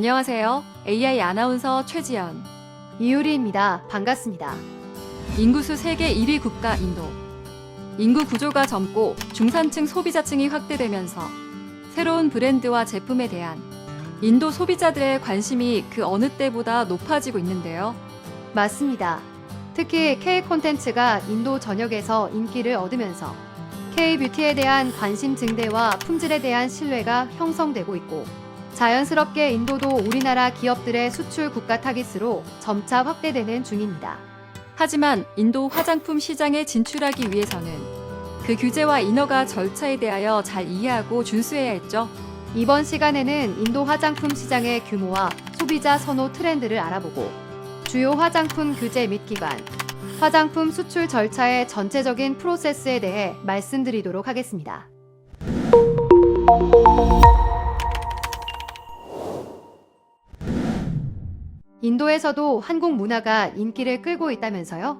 안녕하세요. AI 아나운서 최지연. 이유리입니다. 반갑습니다. 인구수 세계 1위 국가 인도. 인구 구조가 젊고 중산층 소비자층이 확대되면서 새로운 브랜드와 제품에 대한 인도 소비자들의 관심이 그 어느 때보다 높아지고 있는데요. 맞습니다. 특히 K 콘텐츠가 인도 전역에서 인기를 얻으면서 K-뷰티에 대한 관심 증대와 품질에 대한 신뢰가 형성되고 있고, 자연스럽게 인도도 우리나라 기업들의 수출 국가 타깃으로 점차 확대되는 중입니다. 하지만 인도 화장품 시장에 진출하기 위해서는 그 규제와 인허가 절차에 대하여 잘 이해하고 준수해야 했죠. 이번 시간에는 인도 화장품 시장의 규모와 소비자 선호 트렌드를 알아보고, 주요 화장품 규제 및 기관, 화장품 수출 절차의 전체적인 프로세스에 대해 말씀드리도록 하겠습니다. 인도에서도 한국 문화가 인기를 끌고 있다면서요?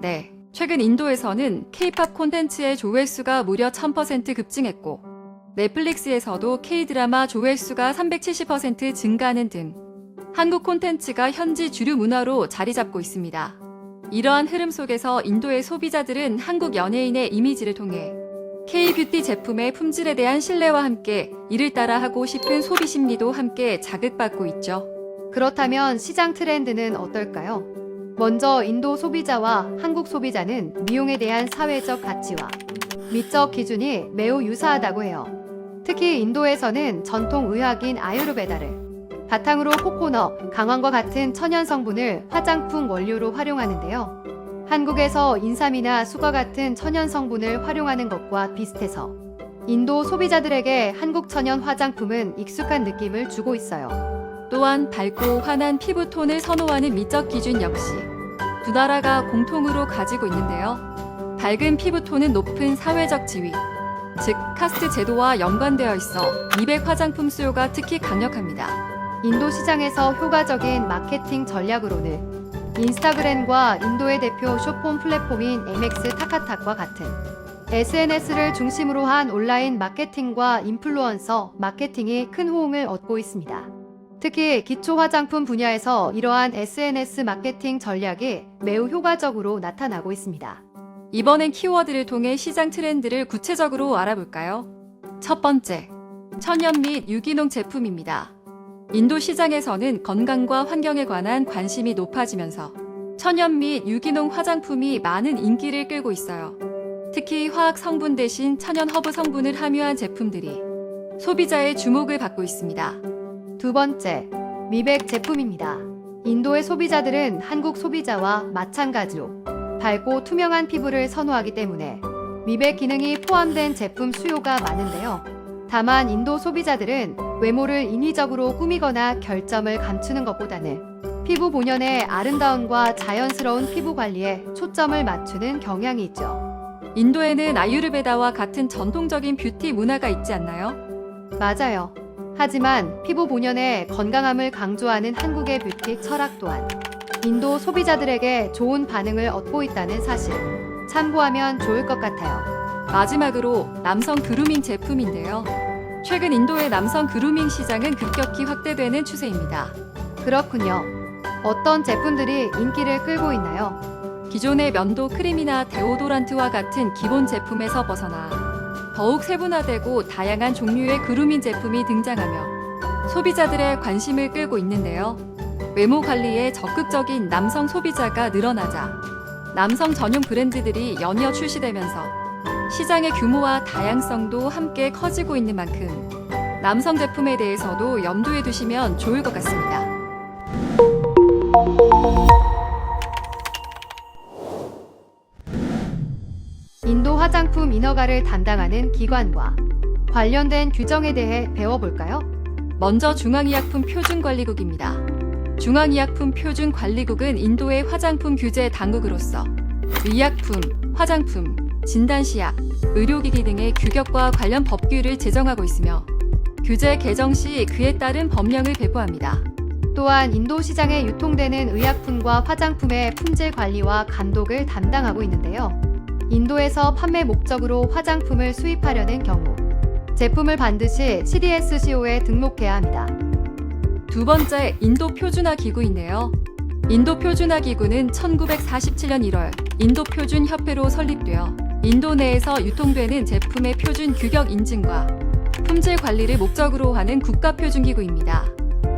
네. 최근 인도에서는 K-팝 콘텐츠의 조회수가 무려 1000% 급증했고, 넷플릭스에서도 K-드라마 조회수가 370% 증가하는 등 한국 콘텐츠가 현지 주류 문화로 자리 잡고 있습니다. 이러한 흐름 속에서 인도의 소비자들은 한국 연예인의 이미지를 통해 K-뷰티 제품의 품질에 대한 신뢰와 함께 이를 따라 하고 싶은 소비 심리도 함께 자극받고 있죠. 그렇다면 시장 트렌드는 어떨까요? 먼저 인도 소비자와 한국 소비자는 미용에 대한 사회적 가치와 미적 기준이 매우 유사하다고 해요. 특히 인도에서는 전통 의학인 아유르베다를 바탕으로 코코넛, 강황과 같은 천연 성분을 화장품 원료로 활용하는데요. 한국에서 인삼이나 수과 같은 천연 성분을 활용하는 것과 비슷해서 인도 소비자들에게 한국 천연 화장품은 익숙한 느낌을 주고 있어요. 또한 밝고 환한 피부톤을 선호하는 미적 기준 역시 두 나라가 공통으로 가지고 있는데요. 밝은 피부톤은 높은 사회적 지위, 즉 카스트 제도와 연관되어 있어 미백 화장품 수요가 특히 강력합니다. 인도 시장에서 효과적인 마케팅 전략으로는 인스타그램과 인도의 대표 쇼폼 플랫폼인 MX 타카탁과 같은 SNS를 중심으로 한 온라인 마케팅과 인플루언서 마케팅이 큰 호응을 얻고 있습니다. 특히 기초 화장품 분야에서 이러한 SNS 마케팅 전략이 매우 효과적으로 나타나고 있습니다. 이번엔 키워드를 통해 시장 트렌드를 구체적으로 알아볼까요? 첫 번째, 천연 및 유기농 제품입니다. 인도 시장에서는 건강과 환경에 관한 관심이 높아지면서 천연 및 유기농 화장품이 많은 인기를 끌고 있어요. 특히 화학 성분 대신 천연 허브 성분을 함유한 제품들이 소비자의 주목을 받고 있습니다. 두 번째, 미백 제품입니다. 인도의 소비자들은 한국 소비자와 마찬가지로 밝고 투명한 피부를 선호하기 때문에 미백 기능이 포함된 제품 수요가 많은데요. 다만 인도 소비자들은 외모를 인위적으로 꾸미거나 결점을 감추는 것보다는 피부 본연의 아름다움과 자연스러운 피부 관리에 초점을 맞추는 경향이 있죠. 인도에는 아유르베다와 같은 전통적인 뷰티 문화가 있지 않나요? 맞아요. 하지만 피부 본연의 건강함을 강조하는 한국의 뷰티 철학 또한 인도 소비자들에게 좋은 반응을 얻고 있다는 사실 참고하면 좋을 것 같아요. 마지막으로 남성 그루밍 제품인데요. 최근 인도의 남성 그루밍 시장은 급격히 확대되는 추세입니다. 그렇군요. 어떤 제품들이 인기를 끌고 있나요? 기존의 면도 크림이나 데오도란트와 같은 기본 제품에서 벗어나 더욱 세분화되고 다양한 종류의 그루밍 제품이 등장하며 소비자들의 관심을 끌고 있는데요. 외모 관리에 적극적인 남성 소비자가 늘어나자 남성 전용 브랜드들이 연이어 출시되면서 시장의 규모와 다양성도 함께 커지고 있는 만큼 남성 제품에 대해서도 염두에 두시면 좋을 것 같습니다. 인도 화장품 인허가를 담당하는 기관과 관련된 규정에 대해 배워볼까요? 먼저 중앙의약품표준관리국입니다. 중앙의약품표준관리국은 인도의 화장품 규제 당국으로서 의약품, 화장품, 진단시약, 의료기기 등의 규격과 관련 법규를 제정하고 있으며 규제 개정 시 그에 따른 법령을 배부합니다. 또한 인도 시장에 유통되는 의약품과 화장품의 품질 관리와 감독을 담당하고 있는데요. 인도에서 판매 목적으로 화장품을 수입하려는 경우 제품을 반드시 CDSCO에 등록해야 합니다. 두 번째, 인도 표준화 기구인데요. 인도 표준화 기구는 1947년 1월 인도 표준 협회로 설립되어 인도 내에서 유통되는 제품의 표준 규격 인증과 품질 관리를 목적으로 하는 국가 표준 기구입니다.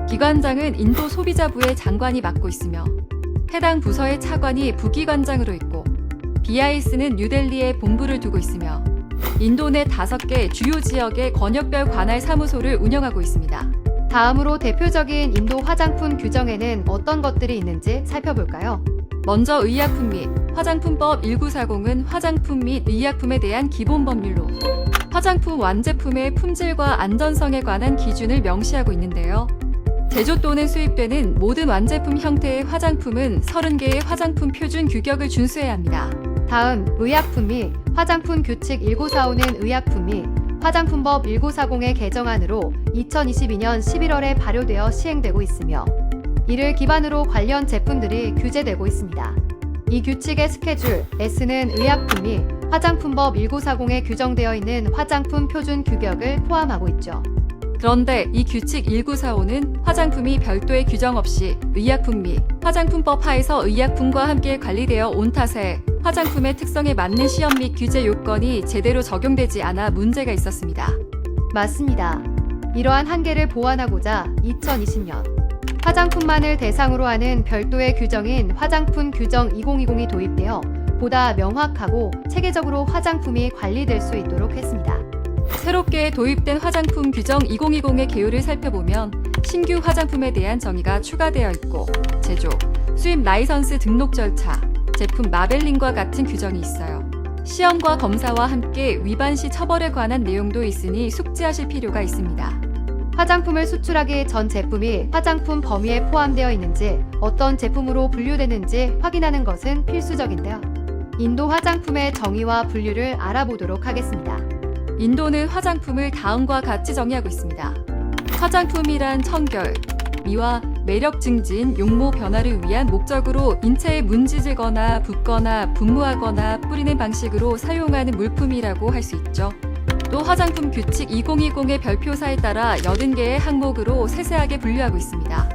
기관장은 인도 소비자부의 장관이 맡고 있으며 해당 부서의 차관이 부기관장으로 있고 BIS는 뉴델리에 본부를 두고 있으며 인도 내 5개 주요 지역의 권역별 관할 사무소를 운영하고 있습니다. 다음으로 대표적인 인도 화장품 규정에는 어떤 것들이 있는지 살펴볼까요? 먼저 의약품 및 화장품법 1940은 화장품 및 의약품에 대한 기본 법률로 화장품 완제품의 품질과 안전성에 관한 기준을 명시하고 있는데요. 제조 또는 수입되는 모든 완제품 형태의 화장품은 30개의 화장품 표준 규격을 준수해야 합니다. 다음, 의약품 및 화장품 규칙 1945는 의약품 및 화장품법 1940의 개정안으로 2022년 11월에 발효되어 시행되고 있으며 이를 기반으로 관련 제품들이 규제되고 있습니다. 이 규칙의 스케줄 S는 의약품 및 화장품법 1940에 규정되어 있는 화장품 표준 규격을 포함하고 있죠. 그런데 이 규칙 1945는 화장품이 별도의 규정 없이 의약품 및 화장품법 하에서 의약품과 함께 관리되어 온 탓에 화장품의 특성에 맞는 시험 및 규제 요건이 제대로 적용되지 않아 문제가 있었습니다. 맞습니다. 이러한 한계를 보완하고자 2020년 화장품만을 대상으로 하는 별도의 규정인 화장품 규정 2020이 도입되어 보다 명확하고 체계적으로 화장품이 관리될 수 있도록 했습니다. 새롭게 도입된 화장품 규정 2020의 개요를 살펴보면 신규 화장품에 대한 정의가 추가되어 있고 제조, 수입 라이선스 등록 절차, 제품 라벨링과 같은 규정이 있어요. 시험과 검사와 함께 위반 시 처벌에 관한 내용도 있으니 숙지하실 필요가 있습니다. 화장품을 수출하기 전 제품이 화장품 범위에 포함되어 있는지 어떤 제품으로 분류되는지 확인하는 것은 필수적인데요. 인도 화장품의 정의와 분류를 알아보도록 하겠습니다. 인도는 화장품을 다음과 같이 정의하고 있습니다. 화장품이란 청결, 미와 매력 증진, 용모 변화를 위한 목적으로 인체에 문지르거나 붓거나 분무하거나 뿌리는 방식으로 사용하는 물품이라고 할 수 있죠. 또 화장품 규칙 2020의 별표사에 따라 80개의 항목으로 세세하게 분류하고 있습니다.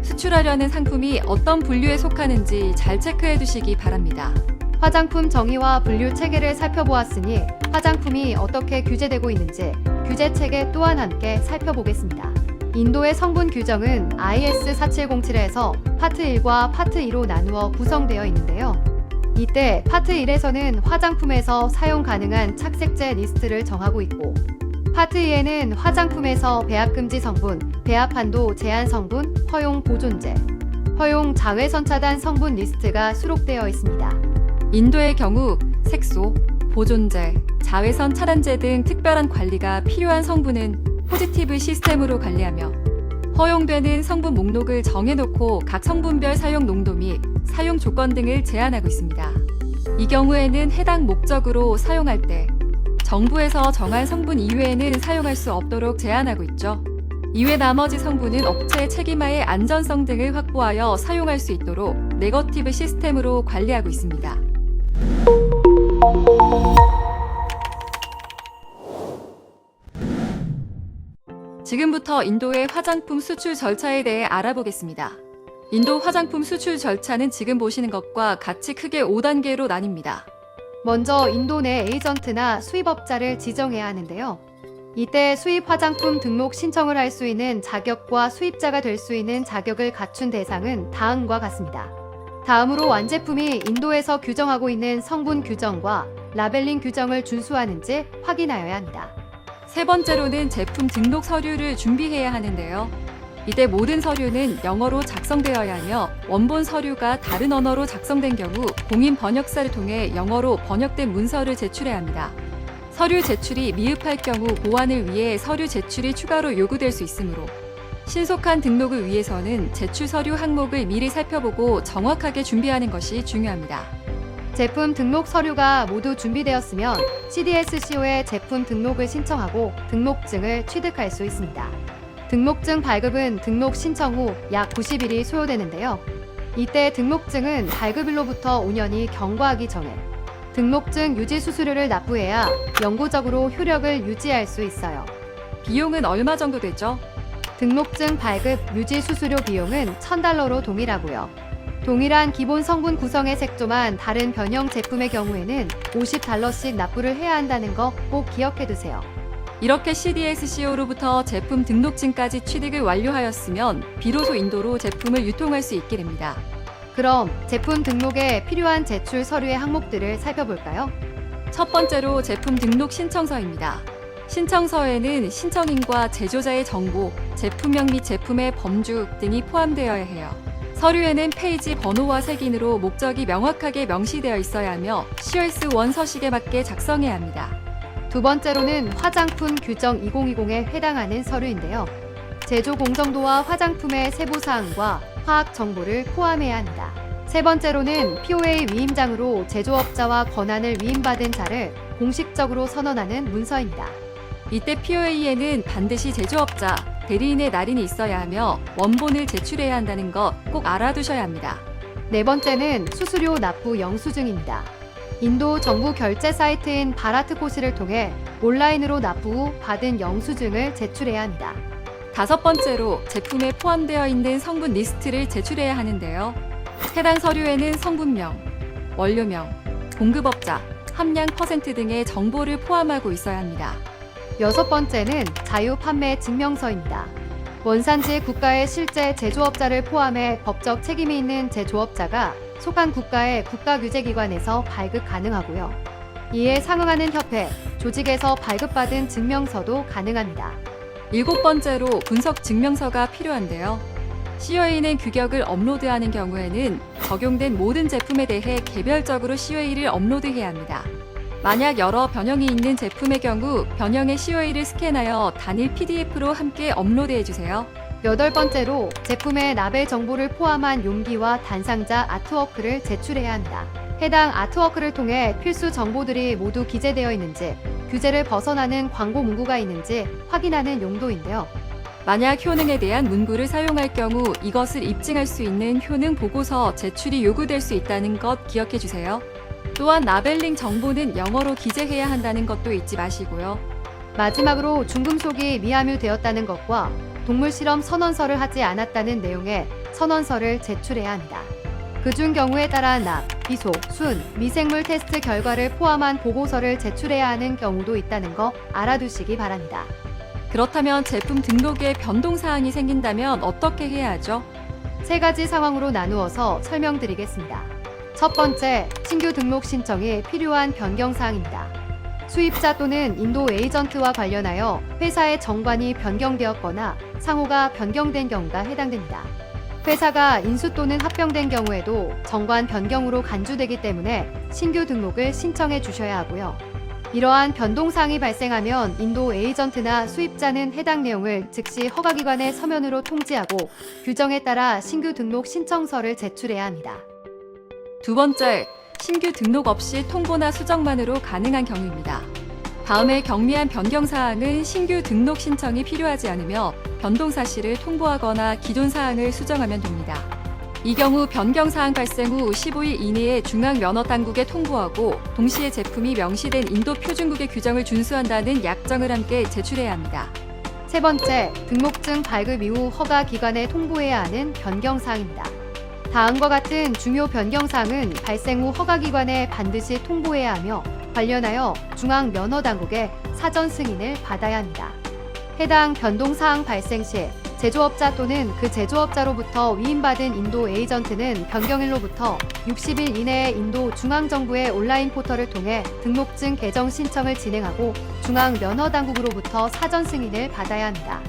수출하려는 상품이 어떤 분류에 속하는지 잘 체크해 두시기 바랍니다. 화장품 정의와 분류 체계를 살펴보았으니 화장품이 어떻게 규제되고 있는지 규제 체계 또한 함께 살펴보겠습니다. 인도의 성분 규정은 IS 4707에서 파트 1과 파트 2로 나누어 구성되어 있는데요. 이때 파트 1에서는 화장품에서 사용 가능한 착색제 리스트를 정하고 있고 파트 2에는 화장품에서 배합금지 성분, 배합한도 제한 성분, 허용 보존제, 허용 자외선 차단 성분 리스트가 수록되어 있습니다. 인도의 경우 색소, 보존제, 자외선 차단제 등 특별한 관리가 필요한 성분은 포지티브 시스템으로 관리하며 허용되는 성분 목록을 정해놓고 각 성분별 사용 농도 및 사용 조건 등을 제한하고 있습니다. 이 경우에는 해당 목적으로 사용할 때 정부에서 정한 성분 이외에는 사용할 수 없도록 제한하고 있죠. 이외 나머지 성분은 업체 책임하에 안전성 등을 확보하여 사용할 수 있도록 네거티브 시스템으로 관리하고 있습니다. 지금부터 인도의 화장품 수출 절차에 대해 알아보겠습니다. 인도 화장품 수출 절차는 지금 보시는 것과 같이 크게 5단계로 나뉩니다. 먼저 인도 내 에이전트나 수입업자를 지정해야 하는데요. 이때 수입 화장품 등록 신청을 할 수 있는 자격과 수입자가 될 수 있는 자격을 갖춘 대상은 다음과 같습니다. 다음으로 완제품이 인도에서 규정하고 있는 성분 규정과 라벨링 규정을 준수하는지 확인하여야 합니다. 세 번째로는 제품 등록 서류를 준비해야 하는데요. 이때 모든 서류는 영어로 작성되어야 하며 원본 서류가 다른 언어로 작성된 경우 공인 번역사를 통해 영어로 번역된 문서를 제출해야 합니다. 서류 제출이 미흡할 경우 보완을 위해 서류 제출이 추가로 요구될 수 있으므로 신속한 등록을 위해서는 제출 서류 항목을 미리 살펴보고 정확하게 준비하는 것이 중요합니다. 제품 등록 서류가 모두 준비되었으면 CDSCO에 제품 등록을 신청하고 등록증을 취득할 수 있습니다. 등록증 발급은 등록 신청 후 약 90일이 소요되는데요. 이때 등록증은 발급일로부터 5년이 경과하기 전에 등록증 유지 수수료를 납부해야 영구적으로 효력을 유지할 수 있어요. 비용은 얼마 정도 되죠? 등록증 발급, 유지 수수료 비용은 $1,000로 동일하고요. 동일한 기본 성분 구성의 색조만 다른 변형 제품의 경우에는 $50씩 납부를 해야 한다는 거 꼭 기억해 두세요. 이렇게 CDSCO로부터 제품 등록증까지 취득을 완료하였으면 비로소 인도로 제품을 유통할 수 있게 됩니다. 그럼 제품 등록에 필요한 제출 서류의 항목들을 살펴볼까요? 첫 번째로 제품 등록 신청서입니다. 신청서에는 신청인과 제조자의 정보, 제품명 및 제품의 범주 등이 포함되어야 해요. 서류에는 페이지 번호와 색인으로 목적이 명확하게 명시되어 있어야 하며 COS1 서식에 맞게 작성해야 합니다. 두 번째로는 화장품 규정 2020에 해당하는 서류인데요. 제조 공정도와 화장품의 세부 사항과 화학 정보를 포함해야 합니다. 세 번째로는 POA 위임장으로 제조업자와 권한을 위임받은 자를 공식적으로 선언하는 문서입니다. 이때 POA에는 반드시 제조업자, 대리인의 날인이 있어야 하며 원본을 제출해야 한다는 것 꼭 알아두셔야 합니다. 네 번째는 수수료 납부 영수증입니다. 인도 정부 결제 사이트인 바라트코시를 통해 온라인으로 납부 후 받은 영수증을 제출해야 합니다. 다섯 번째로 제품에 포함되어 있는 성분 리스트를 제출해야 하는데요. 해당 서류에는 성분명, 원료명, 공급업자, 함량 % 등의 정보를 포함하고 있어야 합니다. 여섯 번째는 자유 판매 증명서입니다. 원산지 국가의 실제 제조업자를 포함해 법적 책임이 있는 제조업자가 속한 국가의 국가규제기관에서 발급 가능하고요. 이에 상응하는 협회, 조직에서 발급받은 증명서도 가능합니다. 일곱 번째로 분석 증명서가 필요한데요. COA는 규격을 업로드하는 경우에는 적용된 모든 제품에 대해 개별적으로 COA를 업로드해야 합니다. 만약 여러 변형이 있는 제품의 경우 변형의 COA를 스캔하여 단일 PDF로 함께 업로드해 주세요. 여덟 번째로 제품의 라벨 정보를 포함한 용기와 단상자 아트워크를 제출해야 합니다. 해당 아트워크를 통해 필수 정보들이 모두 기재되어 있는지, 규제를 벗어나는 광고 문구가 있는지 확인하는 용도인데요. 만약 효능에 대한 문구를 사용할 경우 이것을 입증할 수 있는 효능 보고서 제출이 요구될 수 있다는 것 기억해 주세요. 또한 라벨링 정보는 영어로 기재해야 한다는 것도 잊지 마시고요. 마지막으로 중금속이 미함유되었다는 것과 동물 실험 선언서를 하지 않았다는 내용의 선언서를 제출해야 합니다. 그중 경우에 따라 납, 비속, 순, 미생물 테스트 결과를 포함한 보고서를 제출해야 하는 경우도 있다는 거 알아두시기 바랍니다. 그렇다면 제품 등록에 변동사항이 생긴다면 어떻게 해야 하죠? 세 가지 상황으로 나누어서 설명드리겠습니다. 첫 번째, 신규 등록 신청에 필요한 변경사항입니다. 수입자 또는 인도 에이전트와 관련하여 회사의 정관이 변경되었거나 상호가 변경된 경우가 해당됩니다. 회사가 인수 또는 합병된 경우에도 정관 변경으로 간주되기 때문에 신규 등록을 신청해 주셔야 하고요. 이러한 변동사항이 발생하면 인도 에이전트나 수입자는 해당 내용을 즉시 허가기관에 서면으로 통지하고 규정에 따라 신규 등록 신청서를 제출해야 합니다. 두 번째, 신규 등록 없이 통보나 수정만으로 가능한 경우입니다. 다음에 경미한 변경사항은 신규 등록 신청이 필요하지 않으며 변동사실을 통보하거나 기존 사항을 수정하면 됩니다. 이 경우 변경사항 발생 후 15일 이내에 중앙면허당국에 통보하고 동시에 제품이 명시된 인도 표준국의 규정을 준수한다는 약정을 함께 제출해야 합니다. 세 번째, 등록증 발급 이후 허가기관에 통보해야 하는 변경사항입니다. 다음과 같은 중요 변경사항은 발생 후 허가기관에 반드시 통보해야 하며 관련하여 중앙면허당국의 사전 승인을 받아야 합니다. 해당 변동사항 발생 시 제조업자 또는 그 제조업자로부터 위임받은 인도 에이전트는 변경일로부터 60일 이내에 인도 중앙정부의 온라인 포털을 통해 등록증 개정 신청을 진행하고 중앙면허당국으로부터 사전 승인을 받아야 합니다.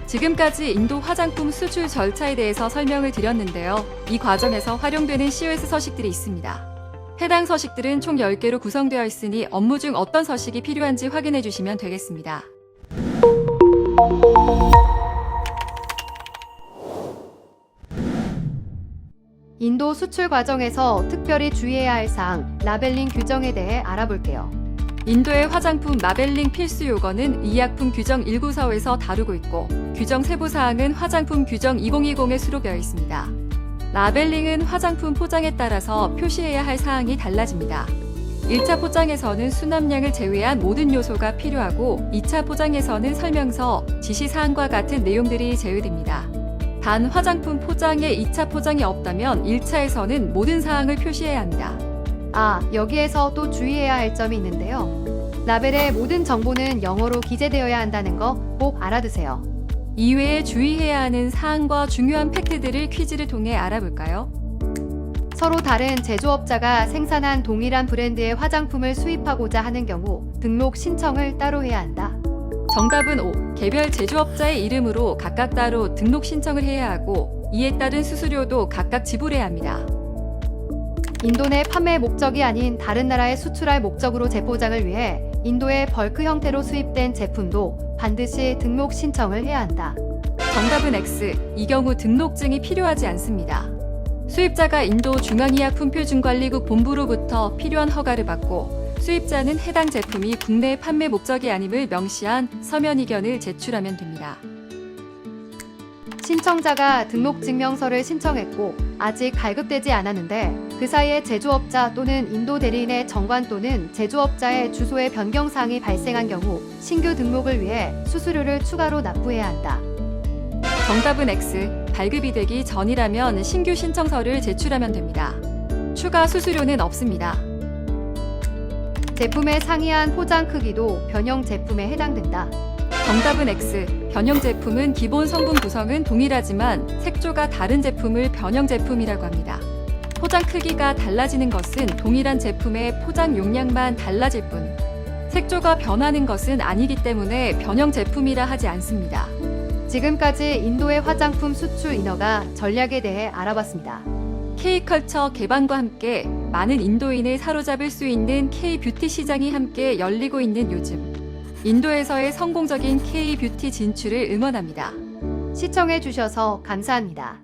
지금까지 인도 화장품 수출 절차에 대해서 설명을 드렸는데요. 이 과정에서 활용되는 COS 서식들이 있습니다. 해당 서식들은 총 10개로 구성되어 있으니 업무 중 어떤 서식이 필요한지 확인해 주시면 되겠습니다. 인도 수출 과정에서 특별히 주의해야 할 사항, 라벨링 규정에 대해 알아볼게요. 인도의 화장품 라벨링 필수 요건은 의약품 규정 1945에서 다루고 있고 규정 세부 사항은 화장품 규정 2020에 수록되어 있습니다. 라벨링은 화장품 포장에 따라서 표시해야 할 사항이 달라집니다. 1차 포장에서는 수납량을 제외한 모든 요소가 필요하고 2차 포장에서는 설명서, 지시사항과 같은 내용들이 제외됩니다. 단 화장품 포장에 2차 포장이 없다면 1차에서는 모든 사항을 표시해야 합니다. 여기에서 또 주의해야 할 점이 있는데요. 라벨의 모든 정보는 영어로 기재되어야 한다는 거 꼭 알아두세요. 이외에 주의해야 하는 사항과 중요한 팩트들을 퀴즈를 통해 알아볼까요? 서로 다른 제조업자가 생산한 동일한 브랜드의 화장품을 수입하고자 하는 경우 등록 신청을 따로 해야 한다. 정답은 O. 개별 제조업자의 이름으로 각각 따로 등록 신청을 해야 하고 이에 따른 수수료도 각각 지불해야 합니다. 인도 내 판매 목적이 아닌 다른 나라에 수출할 목적으로 재포장을 위해 인도의 벌크 형태로 수입된 제품도 반드시 등록 신청을 해야 한다. 정답은 X. 이 경우 등록증이 필요하지 않습니다. 수입자가 인도 중앙의약품표준관리국 본부로부터 필요한 허가를 받고 수입자는 해당 제품이 국내 판매 목적이 아님을 명시한 서면 이견을 제출하면 됩니다. 신청자가 등록증명서를 신청했고 아직 발급되지 않았는데 그 사이에 제조업자 또는 인도 대리인의 정관 또는 제조업자의 주소의 변경사항이 발생한 경우 신규 등록을 위해 수수료를 추가로 납부해야 한다. 정답은 X. 발급이 되기 전이라면 신규 신청서를 제출하면 됩니다. 추가 수수료는 없습니다. 제품에 상이한 포장 크기도 변형 제품에 해당된다. 정답은 X. 변형 제품은 기본 성분 구성은 동일하지만 색조가 다른 제품을 변형 제품이라고 합니다. 포장 크기가 달라지는 것은 동일한 제품의 포장 용량만 달라질 뿐, 색조가 변하는 것은 아니기 때문에 변형 제품이라 하지 않습니다. 지금까지 인도의 화장품 수출 인허가 전략에 대해 알아봤습니다. K컬처 개방과 함께 많은 인도인을 사로잡을 수 있는 K-뷰티 시장이 함께 열리고 있는 요즘, 인도에서의 성공적인 K-뷰티 진출을 응원합니다. 시청해주셔서 감사합니다.